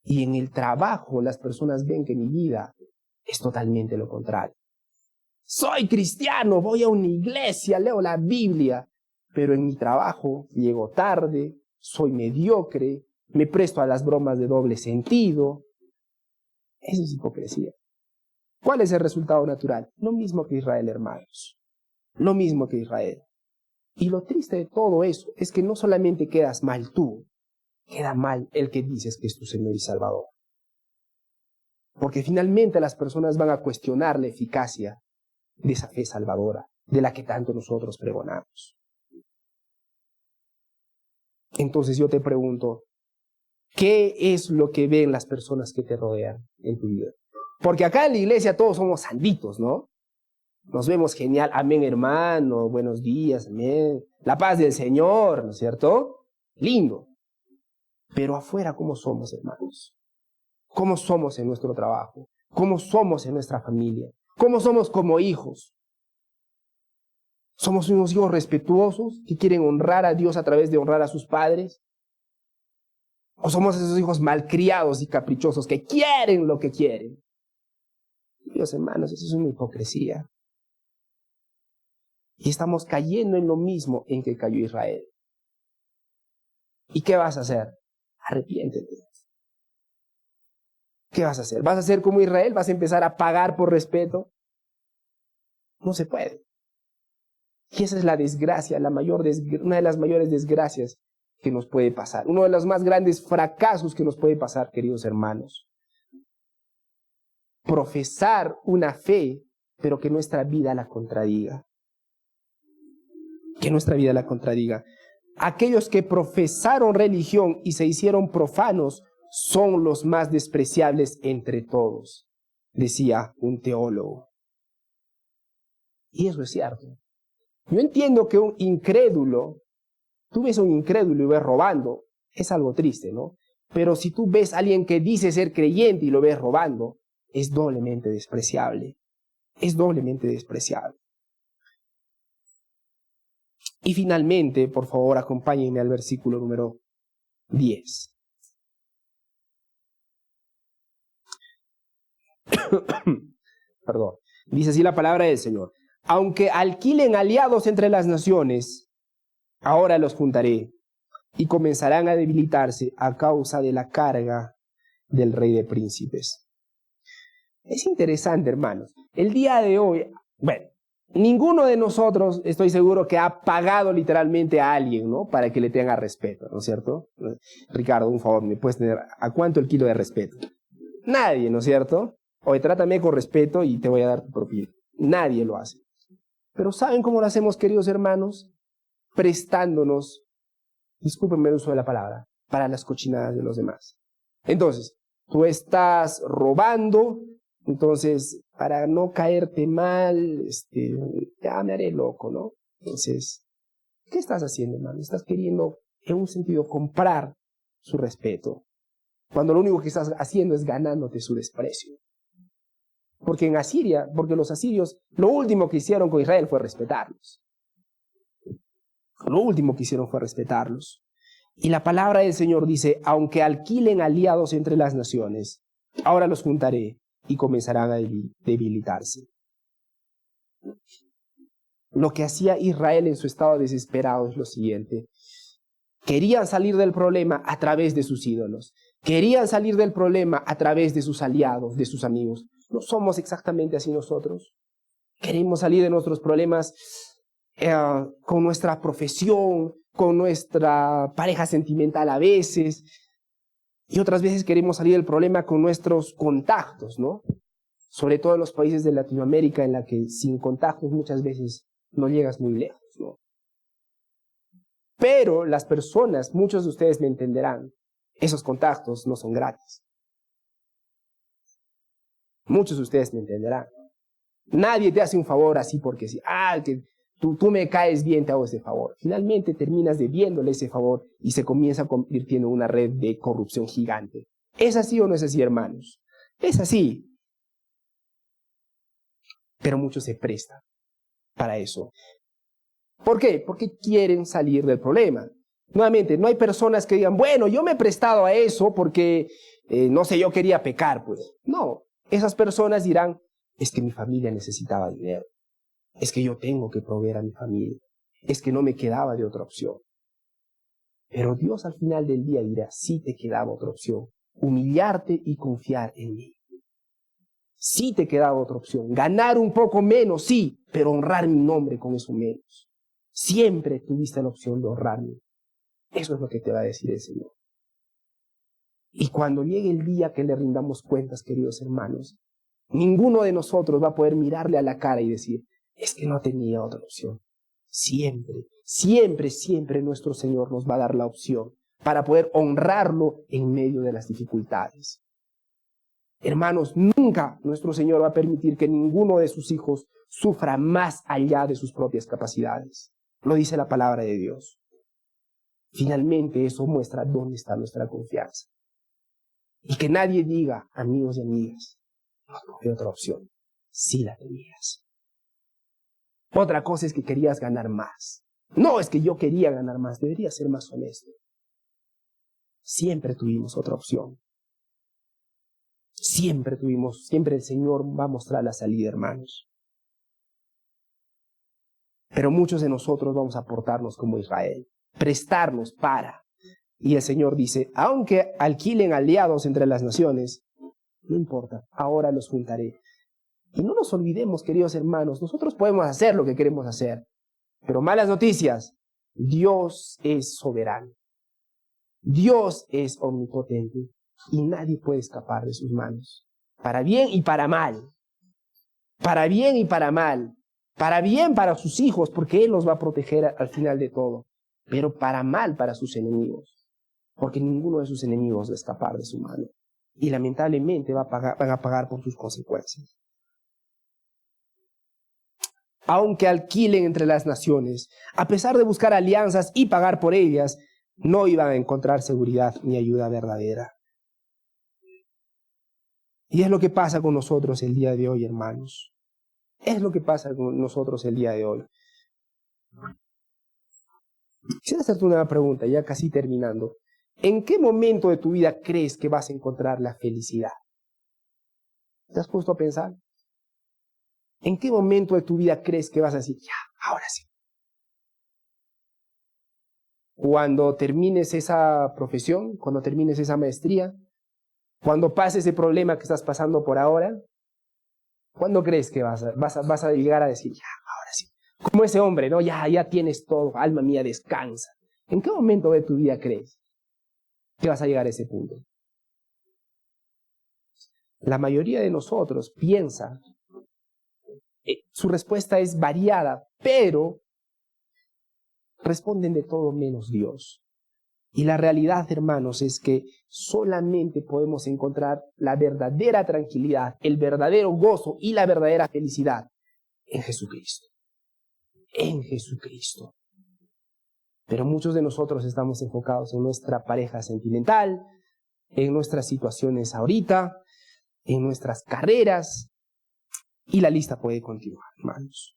Y en el trabajo las personas ven que mi vida es totalmente lo contrario. Soy cristiano, voy a una iglesia, leo la Biblia, pero en mi trabajo llego tarde, soy mediocre, me presto a las bromas de doble sentido. Eso es hipocresía. ¿Cuál es el resultado natural? Lo mismo que Israel, hermanos. Lo mismo que Israel. Y lo triste de todo eso es que no solamente quedas mal tú, queda mal el que dices que es tu Señor y Salvador. Porque finalmente las personas van a cuestionar la eficacia de esa fe salvadora, de la que tanto nosotros pregonamos. Entonces yo te pregunto, ¿qué es lo que ven las personas que te rodean en tu vida? Porque acá en la iglesia todos somos santitos, ¿no? Nos vemos genial, amén hermano, buenos días, amén. La paz del Señor, ¿no es cierto? Lindo. Pero afuera, ¿cómo somos, hermanos? ¿Cómo somos en nuestro trabajo? ¿Cómo somos en nuestra familia? ¿Cómo somos como hijos? ¿Somos unos hijos respetuosos que quieren honrar a Dios a través de honrar a sus padres? ¿O somos esos hijos malcriados y caprichosos que quieren lo que quieren? Dios, hermanos, eso es una hipocresía. Y estamos cayendo en lo mismo en que cayó Israel. ¿Y qué vas a hacer? Arrepiéntete. ¿Qué vas a hacer? ¿Vas a ser como Israel? ¿Vas a empezar a pagar por respeto? No se puede. Y esa es la desgracia, una de las mayores desgracias que nos puede pasar. Uno de los más grandes fracasos que nos puede pasar, queridos hermanos. Profesar una fe, pero que nuestra vida la contradiga. Que nuestra vida la contradiga. Aquellos que profesaron religión y se hicieron profanos son los más despreciables entre todos, decía un teólogo. Y eso es cierto. Yo entiendo que un incrédulo, tú ves a un incrédulo y ves robando, es algo triste, ¿no? Pero si tú ves a alguien que dice ser creyente y lo ves robando, es doblemente despreciable. Es doblemente despreciable. Y finalmente, por favor, acompáñenme al versículo número 10. Perdón. Dice así la palabra del Señor. Aunque alquilen aliados entre las naciones, ahora los juntaré y comenzarán a debilitarse a causa de la carga del Rey de Príncipes. Es interesante, hermanos. El día de hoy, bueno, ninguno de nosotros, estoy seguro, que ha pagado literalmente a alguien, ¿no? Para que le tenga respeto, ¿no es cierto? Ricardo, un favor, ¿me puedes tener a cuánto el kilo de respeto? Nadie, ¿no es cierto? Oye, trátame con respeto y te voy a dar tu propina. Nadie lo hace. Pero ¿saben cómo lo hacemos, queridos hermanos? Prestándonos, discúlpenme el uso de la palabra, para las cochinadas de los demás. Entonces, tú estás robando, entonces, para no caerte mal, ya me haré loco, ¿no? Entonces, ¿qué estás haciendo, hermano? Estás queriendo, en un sentido, comprar su respeto, cuando lo único que estás haciendo es ganándote su desprecio. Porque en Asiria, porque los asirios, lo último que hicieron con Israel fue respetarlos. Lo último que hicieron fue respetarlos. Y la palabra del Señor dice, aunque alquilen aliados entre las naciones, ahora los juntaré y comenzarán a debilitarse. Lo que hacía Israel en su estado desesperado es lo siguiente. Querían salir del problema a través de sus ídolos. Querían salir del problema a través de sus aliados, de sus amigos. ¿No somos exactamente así nosotros? Queremos salir de nuestros problemas con nuestra profesión, con nuestra pareja sentimental a veces, Y otras veces queremos salir del problema con nuestros contactos, ¿no? Sobre todo en los países de Latinoamérica, en la que sin contactos muchas veces no llegas muy lejos, ¿no? Pero las personas, muchos de ustedes me entenderán, esos contactos no son gratis. Muchos de ustedes me entenderán. Nadie te hace un favor así porque sí. Que tú me caes bien, te hago ese favor. Finalmente terminas debiéndole ese favor y se comienza convirtiendo en una red de corrupción gigante. ¿Es así o no es así, hermanos? Es así. Pero muchos se prestan para eso. ¿Por qué? Porque quieren salir del problema. Nuevamente, no hay personas que digan, bueno, yo me he prestado a eso porque, no sé, yo quería pecar, pues. No, esas personas dirán, es que mi familia necesitaba dinero. Es que yo tengo que proveer a mi familia. Es que no me quedaba de otra opción. Pero Dios al final del día dirá, sí te quedaba otra opción. Humillarte y confiar en mí. Sí te quedaba otra opción. Ganar un poco menos, sí, pero honrar mi nombre con eso menos. Siempre tuviste la opción de honrarme. Eso es lo que te va a decir el Señor. Y cuando llegue el día que le rindamos cuentas, queridos hermanos, ninguno de nosotros va a poder mirarle a la cara y decir, es que no tenía otra opción. Siempre, siempre, siempre nuestro Señor nos va a dar la opción para poder honrarlo en medio de las dificultades. Hermanos, nunca nuestro Señor va a permitir que ninguno de sus hijos sufra más allá de sus propias capacidades. Lo dice la palabra de Dios. Finalmente eso muestra dónde está nuestra confianza. Y que nadie diga, amigos y amigas, no hay otra opción. Sí la tenías. Otra cosa es que querías ganar más. No, es que yo quería ganar más. Debería ser más honesto. Siempre tuvimos otra opción. Siempre el Señor va a mostrar la salida, hermanos. Pero muchos de nosotros vamos a portarnos como Israel. Prestarnos para. Y el Señor dice, aunque alquilen aliados entre las naciones, no importa, ahora los juntaré. Y no nos olvidemos, queridos hermanos, nosotros podemos hacer lo que queremos hacer. Pero malas noticias, Dios es soberano. Dios es omnipotente y nadie puede escapar de sus manos. Para bien y para mal. Para bien y para mal. Para bien para sus hijos, porque Él los va a proteger al final de todo. Pero para mal para sus enemigos. Porque ninguno de sus enemigos va a escapar de su mano. Y lamentablemente van a pagar por sus consecuencias. Aunque alquilen entre las naciones, a pesar de buscar alianzas y pagar por ellas, no iban a encontrar seguridad ni ayuda verdadera. Y es lo que pasa con nosotros el día de hoy, hermanos. Es lo que pasa con nosotros el día de hoy. Quisiera hacerte una pregunta, ya casi terminando. ¿En qué momento de tu vida crees que vas a encontrar la felicidad? ¿Te has puesto a pensar? ¿En qué momento de tu vida crees que vas a decir, ya, ahora sí? Cuando termines esa profesión, cuando termines esa maestría, cuando pases ese problema que estás pasando por ahora, ¿cuándo crees que vas a llegar a decir, ya, ahora sí? Como ese hombre, ¿no? Ya tienes todo, alma mía, descansa. ¿En qué momento de tu vida crees que vas a llegar a ese punto? La mayoría de nosotros piensa, su respuesta es variada, pero responden de todo menos Dios. Y la realidad, hermanos, es que solamente podemos encontrar la verdadera tranquilidad, el verdadero gozo y la verdadera felicidad en Jesucristo. En Jesucristo. Pero muchos de nosotros estamos enfocados en nuestra pareja sentimental, en nuestras situaciones ahorita, en nuestras carreras, y la lista puede continuar, hermanos.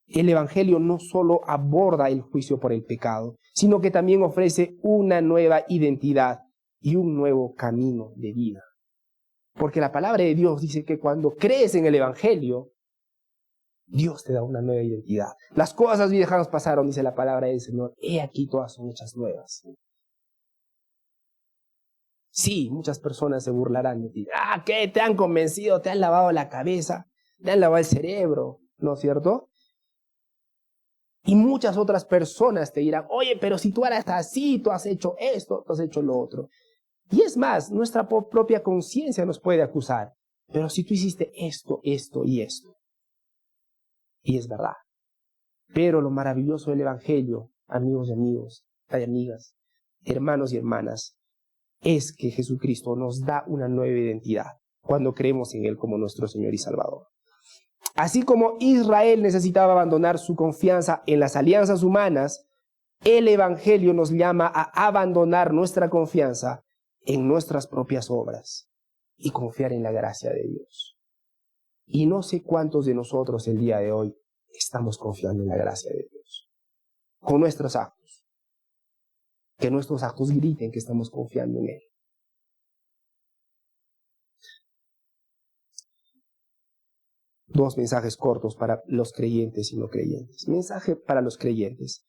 El Evangelio no solo aborda el juicio por el pecado, sino que también ofrece una nueva identidad y un nuevo camino de vida. Porque la palabra de Dios dice que cuando crees en el Evangelio, Dios te da una nueva identidad. Las cosas viejas pasaron, dice la palabra del Señor. He aquí todas son hechas nuevas. Sí, muchas personas se burlarán de ti. ¿Qué? ¿Te han convencido? ¿Te han lavado la cabeza? ¿Te han lavado el cerebro? ¿No es cierto? Y muchas otras personas te dirán, oye, pero si tú eras así, tú has hecho esto, tú has hecho lo otro. Y es más, nuestra propia conciencia nos puede acusar. Pero si tú hiciste esto, esto y esto. Y es verdad. Pero lo maravilloso del Evangelio, amigos y amigas, hermanos y hermanas, es que Jesucristo nos da una nueva identidad cuando creemos en Él como nuestro Señor y Salvador. Así como Israel necesitaba abandonar su confianza en las alianzas humanas, el Evangelio nos llama a abandonar nuestra confianza en nuestras propias obras y confiar en la gracia de Dios. Y no sé cuántos de nosotros el día de hoy estamos confiando en la gracia de Dios. Con nuestros actos. Que nuestros actos griten que estamos confiando en Él. Dos mensajes cortos para los creyentes y no creyentes. Mensaje para los creyentes.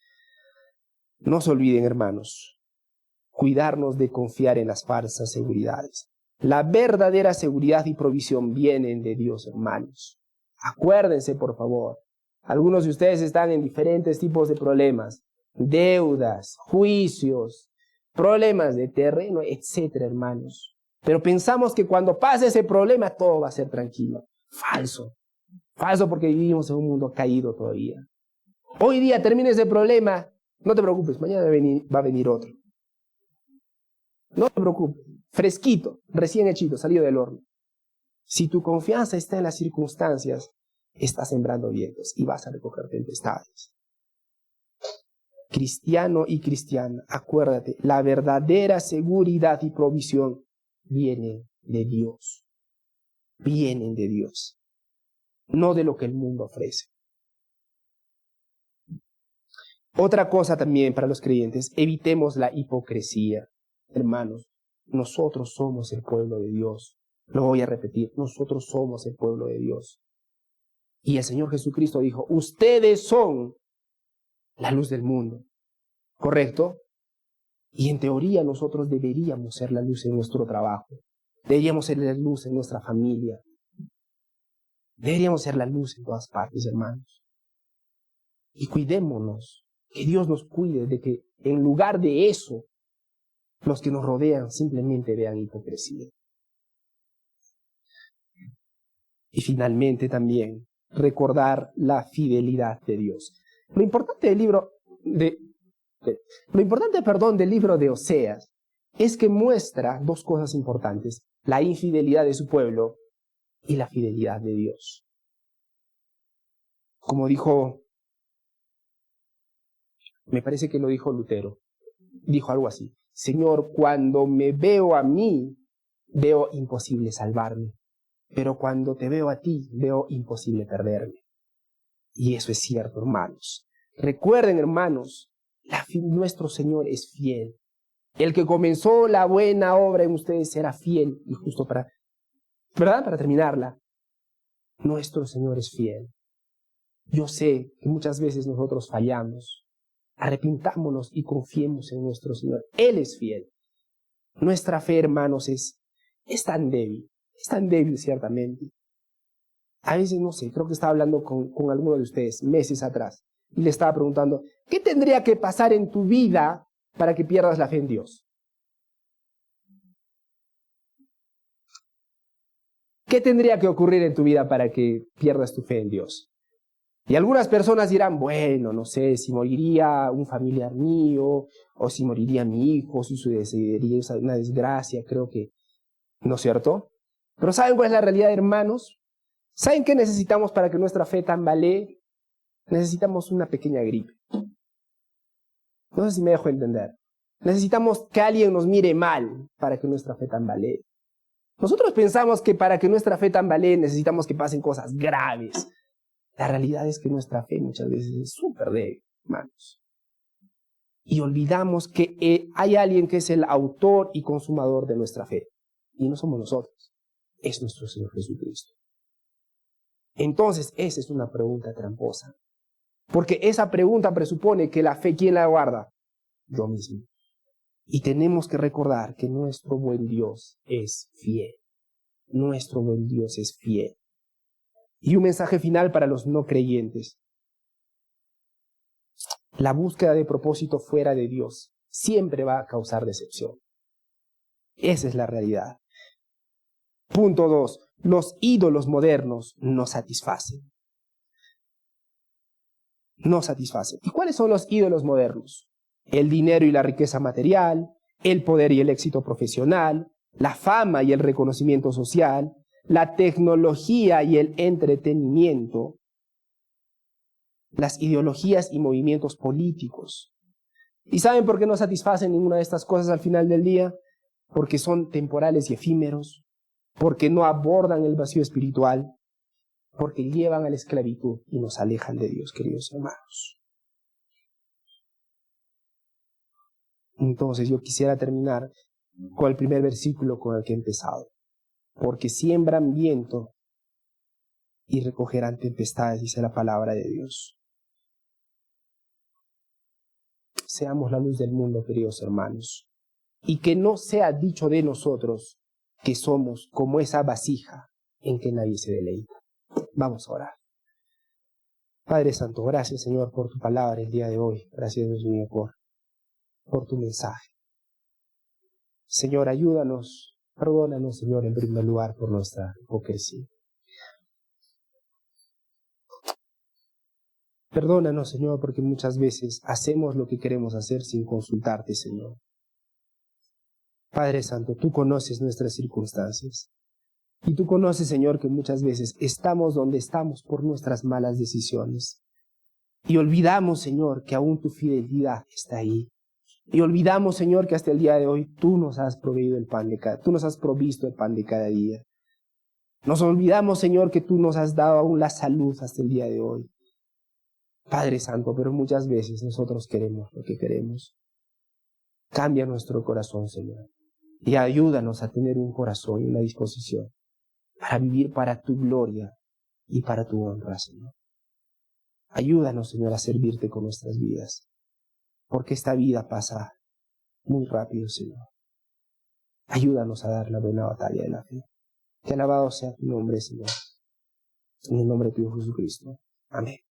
No se olviden, hermanos, cuidarnos de confiar en las falsas seguridades. La verdadera seguridad y provisión vienen de Dios, hermanos. Acuérdense, por favor. Algunos de ustedes están en diferentes tipos de problemas. Deudas, juicios, problemas de terreno, etcétera, hermanos. Pero pensamos que cuando pase ese problema todo va a ser tranquilo. Falso. Falso, porque vivimos en un mundo caído todavía. Hoy día termina ese problema, no te preocupes, mañana va a venir otro. No te preocupes, fresquito, recién hechito, salido del horno. Si tu confianza está en las circunstancias, estás sembrando vientos y vas a recoger tempestades. Cristiano y cristiana, acuérdate, la verdadera seguridad y provisión vienen de Dios. Vienen de Dios. No de lo que el mundo ofrece. Otra cosa también para los creyentes, evitemos la hipocresía. Hermanos, nosotros somos el pueblo de Dios. Lo voy a repetir, nosotros somos el pueblo de Dios. Y el Señor Jesucristo dijo, ustedes son la luz del mundo. ¿Correcto? Y en teoría nosotros deberíamos ser la luz en nuestro trabajo. Deberíamos ser la luz en nuestra familia. Deberíamos ser la luz en todas partes, hermanos. Y cuidémonos, que Dios nos cuide de que en lugar de eso, los que nos rodean simplemente vean hipocresía. Y finalmente también, recordar la fidelidad de Dios. Lo importante del libro del libro de Oseas es que muestra dos cosas importantes: la infidelidad de su pueblo y la fidelidad de Dios. Como dijo, me parece que lo dijo Lutero, dijo algo así: Señor, cuando me veo a mí, veo imposible salvarme, pero cuando te veo a ti, veo imposible perderme. Y eso es cierto, hermanos. Recuerden, hermanos, nuestro Señor es fiel. El que comenzó la buena obra en ustedes será fiel y justo para terminarla. Nuestro Señor es fiel. Yo sé que muchas veces nosotros fallamos. Arrepintámonos y confiemos en nuestro Señor. Él es fiel. Nuestra fe, hermanos, es tan débil. Es tan débil, ciertamente. A veces, no sé, creo que estaba hablando con alguno de ustedes meses atrás y le estaba preguntando, ¿qué tendría que pasar en tu vida para que pierdas la fe en Dios? ¿Qué tendría que ocurrir en tu vida para que pierdas tu fe en Dios? Y algunas personas dirán, bueno, no sé, si moriría un familiar mío, o si moriría mi hijo, si sucedería una desgracia, creo que, ¿no es cierto? Pero ¿saben cuál es la realidad, hermanos? ¿Saben qué necesitamos para que nuestra fe tambalee? Necesitamos una pequeña gripe. No sé si me dejo entender. Necesitamos que alguien nos mire mal para que nuestra fe tambalee. Nosotros pensamos que para que nuestra fe tambalee necesitamos que pasen cosas graves. La realidad es que nuestra fe muchas veces es súper débil, hermanos. Y olvidamos que hay alguien que es el autor y consumador de nuestra fe. Y no somos nosotros. Es nuestro Señor Jesucristo. Entonces, esa es una pregunta tramposa. Porque esa pregunta presupone que la fe, ¿quién la guarda? Yo mismo. Y tenemos que recordar que nuestro buen Dios es fiel. Nuestro buen Dios es fiel. Y un mensaje final para los no creyentes. La búsqueda de propósito fuera de Dios siempre va a causar decepción. Esa es la realidad. Punto 2. Los ídolos modernos no satisfacen. No satisfacen. ¿Y cuáles son los ídolos modernos? El dinero y la riqueza material, el poder y el éxito profesional, la fama y el reconocimiento social, la tecnología y el entretenimiento, las ideologías y movimientos políticos. ¿Y saben por qué no satisfacen ninguna de estas cosas al final del día? Porque son temporales y efímeros, porque no abordan el vacío espiritual, porque llevan a la esclavitud y nos alejan de Dios, queridos hermanos. Entonces yo quisiera terminar con el primer versículo con el que he empezado. Porque siembran viento y recogerán tempestades, dice la palabra de Dios. Seamos la luz del mundo, queridos hermanos. Y que no sea dicho de nosotros que somos como esa vasija en que nadie se deleita. Vamos a orar. Padre Santo, gracias Señor por tu palabra el día de hoy. Gracias Dios mío por tu mensaje. Señor, ayúdanos, perdónanos Señor en primer lugar por nuestra hipocresía. Perdónanos Señor porque muchas veces hacemos lo que queremos hacer sin consultarte Señor. Padre Santo, tú conoces nuestras circunstancias. Y tú conoces, Señor, que muchas veces estamos donde estamos por nuestras malas decisiones. Y olvidamos, Señor, que aún tu fidelidad está ahí. Y olvidamos, Señor, que hasta el día de hoy tú nos has provisto el pan de cada día. Nos olvidamos, Señor, que tú nos has dado aún la salud hasta el día de hoy. Padre Santo, pero muchas veces nosotros queremos lo que queremos. Cambia nuestro corazón, Señor. Y ayúdanos a tener un corazón y una disposición para vivir para tu gloria y para tu honra, Señor. Ayúdanos, Señor, a servirte con nuestras vidas, porque esta vida pasa muy rápido, Señor. Ayúdanos a dar la buena batalla de la fe. Que alabado sea tu nombre, Señor. En el nombre de tu Hijo Jesucristo. Amén.